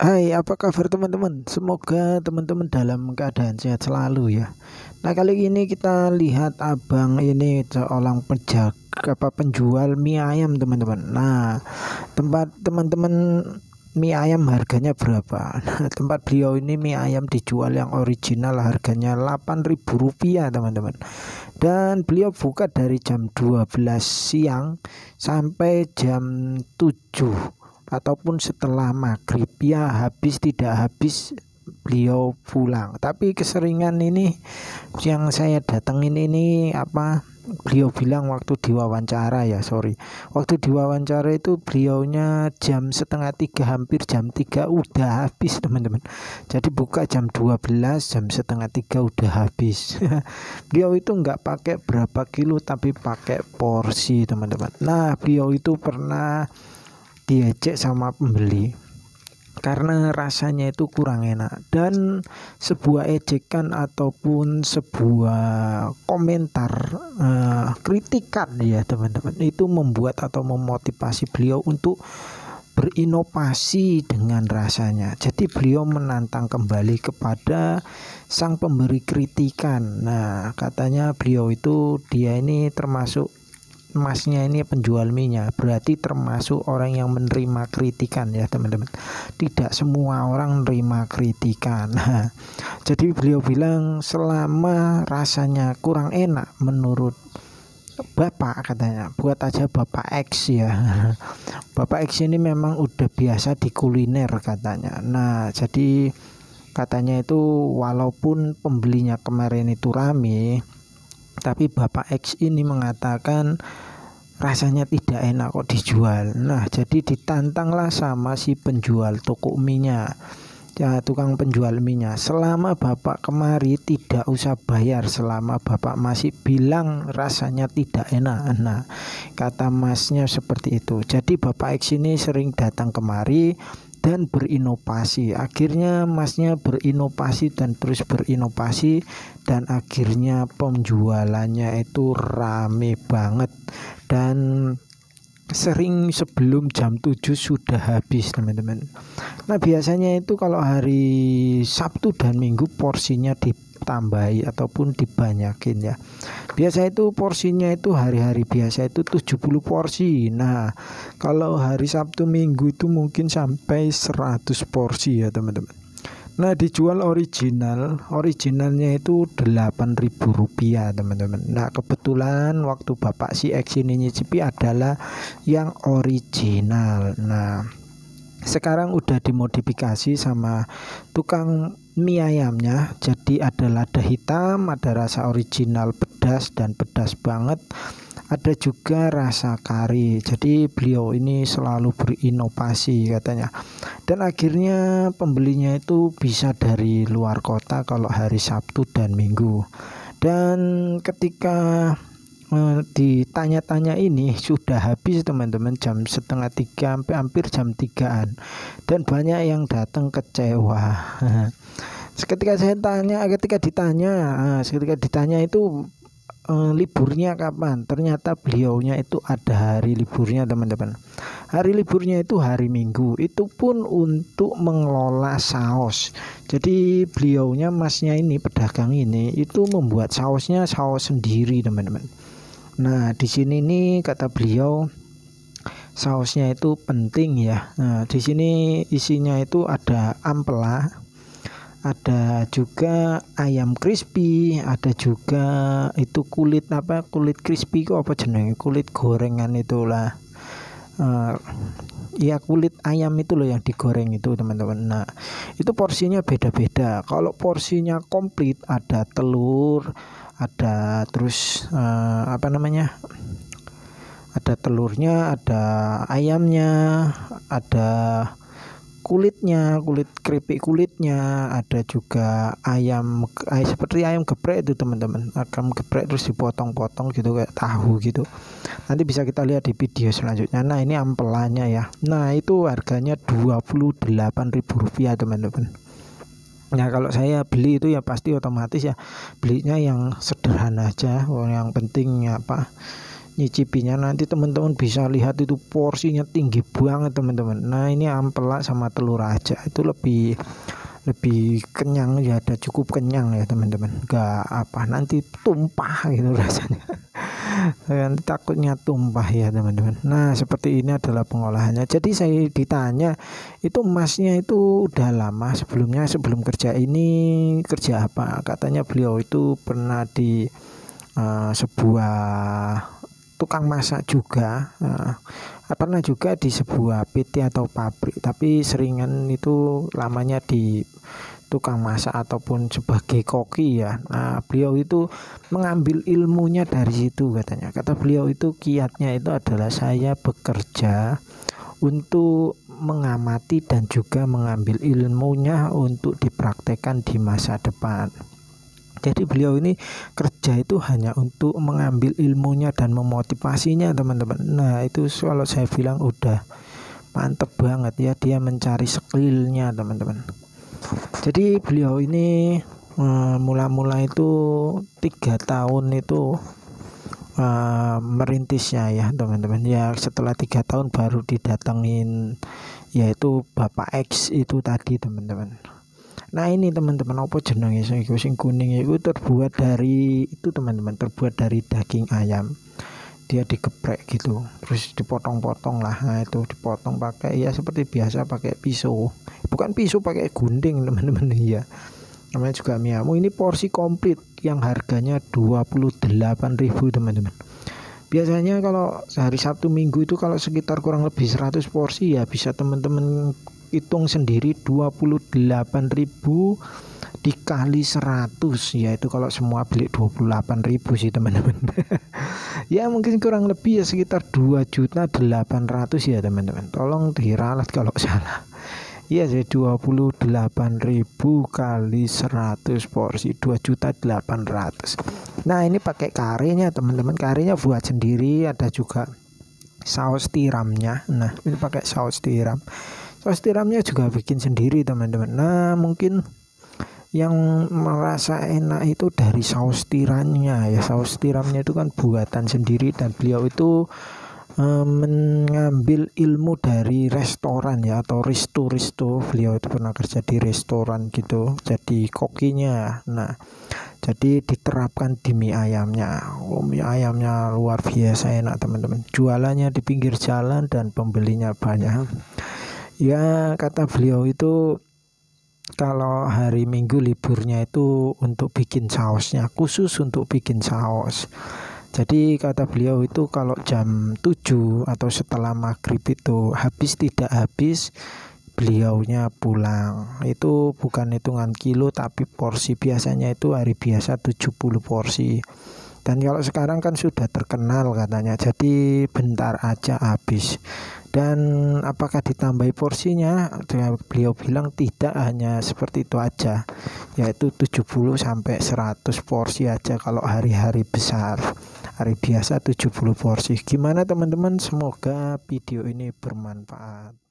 Hai, apa kabar teman-teman? Semoga teman-teman dalam keadaan sehat selalu ya. Nah, kali ini kita lihat abang ini seorang penjual mie ayam teman-teman. Nah, tempat teman-teman mie ayam harganya berapa? Nah, tempat beliau ini mie ayam dijual yang original harganya Rp8.000 teman-teman. Dan beliau buka dari jam 12 siang sampai jam 7 ataupun setelah maghrib ya, habis tidak habis beliau pulang. Tapi keseringan ini yang saya datengin ini beliau bilang waktu diwawancara ya, sorry, waktu diwawancara itu beliaunya jam setengah tiga, hampir jam 3 udah habis teman-teman. Jadi buka jam 12, jam setengah tiga udah habis. Beliau itu nggak pakai berapa kilo tapi pakai porsi teman-teman. Nah, beliau itu pernah diejek sama pembeli karena rasanya itu kurang enak, dan sebuah ejekan ataupun sebuah komentar kritikan ya teman-teman, itu membuat atau memotivasi beliau untuk berinovasi dengan rasanya. Jadi beliau menantang kembali kepada sang pemberi kritikan. Nah, katanya beliau itu, dia ini termasuk, masnya ini penjual minyak, berarti termasuk orang yang menerima kritikan ya teman-teman. Tidak semua orang menerima kritikan. Nah, jadi beliau bilang selama rasanya kurang enak menurut Bapak, katanya buat aja Bapak X ya. Bapak X ini memang udah biasa di kuliner katanya. Nah, jadi katanya itu walaupun pembelinya kemarin itu rame, tapi Bapak X ini mengatakan rasanya tidak enak kok dijual. Nah, jadi ditantanglah sama si penjual toko minyak, ya, tukang penjual minyak, selama Bapak kemari tidak usah bayar selama Bapak masih bilang rasanya tidak enak. Nah, kata masnya seperti itu. Jadi Bapak X ini sering datang kemari dan berinovasi. Akhirnya masnya berinovasi dan terus berinovasi, dan akhirnya penjualannya itu rame banget, dan sering sebelum jam 7 sudah habis teman-teman. Nah, biasanya itu kalau hari Sabtu dan Minggu porsinya ditambahi ataupun dibanyakin ya. Biasa itu porsinya itu hari-hari biasa itu 70 porsi. Nah, kalau hari Sabtu Minggu itu mungkin sampai 100 porsi ya teman-teman. Nah, dijual originalnya itu Rp8.000 teman-teman. Nah, kebetulan waktu Bapak si X ini nyicipi adalah yang original. Nah, sekarang udah dimodifikasi sama tukang mie ayamnya, jadi ada lada hitam, ada rasa original pedas dan pedas banget, ada juga rasa kari. Jadi beliau ini selalu berinovasi katanya, dan akhirnya pembelinya itu bisa dari luar kota kalau hari Sabtu dan Minggu. Dan ketika ditanya-tanya ini sudah habis teman-teman, jam setengah tiga sampai hampir jam 3-an, dan banyak yang datang kecewa. Ketika ditanya itu liburnya kapan, ternyata beliaunya itu ada hari liburnya teman-teman. Hari liburnya itu hari Minggu, itu pun untuk mengelola saus. Jadi beliaunya, masnya ini, pedagang ini, itu membuat sausnya saus sendiri teman-teman. Nah, di sini nih kata beliau sausnya itu penting ya. Nah, di sini isinya itu ada ampela, ada juga ayam crispy, ada juga itu kulit crispy kok apa jenenge, kulit gorengan itulah. Ya, kulit ayam itu loh yang digoreng itu teman-teman. Nah, itu porsinya beda-beda. Kalau porsinya komplit ada telur, ada terus ada telurnya, ada ayamnya, ada kulit keripik kulitnya, ada juga seperti ayam geprek itu teman-teman, ayam geprek terus dipotong-potong gitu kayak tahu gitu. Nanti bisa kita lihat di video selanjutnya. Nah, ini ampelanya ya. Nah, itu harganya Rp28.000 teman-teman. Nah, kalau saya beli itu ya pasti otomatis ya belinya yang sederhana aja. Yang penting nyicipinya nanti teman-teman bisa lihat itu porsinya tinggi banget teman-teman. Nah ini ampela sama telur aja itu lebih kenyang ya, ada cukup kenyang ya teman-teman, nggak apa nanti tumpah gitu rasanya. Nanti takutnya tumpah ya teman-teman. Nah seperti ini adalah pengolahannya. Jadi saya ditanya itu masnya itu udah lama sebelumnya, sebelum kerja ini kerja apa, katanya beliau itu pernah di sebuah tukang masak juga, pernah juga di sebuah PT atau pabrik, tapi seringan itu lamanya di tukang masak ataupun sebagai koki ya. Nah beliau itu mengambil ilmunya dari situ katanya. Kata beliau itu kiatnya itu adalah saya bekerja untuk mengamati dan juga mengambil ilmunya untuk dipraktekkan di masa depan. Jadi beliau ini kerja itu hanya untuk mengambil ilmunya dan memotivasinya teman-teman. Nah itu kalau saya bilang udah mantep banget ya, dia mencari skillnya teman-teman. Jadi beliau ini mula-mula itu 3 tahun itu merintisnya ya teman-teman. Ya setelah 3 tahun baru didatengin yaitu Bapak X itu tadi teman-teman. Nah ini teman-teman apa jenenge sing kuning itu terbuat dari itu teman-teman, terbuat dari daging ayam. Dia digeprek gitu, terus dipotong-potong lah. Nah itu dipotong pakai ya seperti biasa pakai pisau, bukan pisau, pakai gunting teman-teman ya. Namanya juga miamu. Ini porsi komplit yang harganya 28.000 teman-teman. Biasanya kalau hari Sabtu Minggu itu kalau sekitar kurang lebih 100 porsi ya bisa teman-teman hitung sendiri 28.000 dikali 100 ya itu kalau semua beli 28.000 sih teman-teman. Ya mungkin kurang lebih ya sekitar 2.800.000 ya teman-teman. Tolong diralat kalau salah. Iya sih 28.000 kali 100 porsi 2.800.000. Nah ini pakai karenya teman-teman, karenya buat sendiri, ada juga saus tiramnya. Nah ini pakai saus tiram. Saus tiramnya juga bikin sendiri teman-teman. Nah mungkin yang merasa enak itu dari saus tiramnya ya. Saus tiramnya itu kan buatan sendiri dan beliau itu mengambil ilmu dari restoran ya, atau risto. Beliau itu pernah kerja di restoran gitu, jadi kokinya. Nah jadi diterapkan di mie ayamnya. Mie ayamnya luar biasa enak teman-teman. Jualannya di pinggir jalan dan pembelinya banyak. Ya kata beliau itu kalau hari Minggu liburnya itu untuk bikin sausnya, khusus untuk bikin saus. Jadi kata beliau itu kalau jam 7 atau setelah maghrib itu habis tidak habis, beliaunya pulang. Itu bukan hitungan kilo tapi porsi, biasanya itu hari biasa 70 porsi. Dan kalau sekarang kan sudah terkenal katanya, jadi bentar aja habis. Dan apakah ditambahi porsinya? Beliau bilang tidak, hanya seperti itu aja, yaitu 70 sampai 100 porsi aja kalau hari-hari besar. Hari biasa 70 porsi. Gimana teman-teman? Semoga video ini bermanfaat.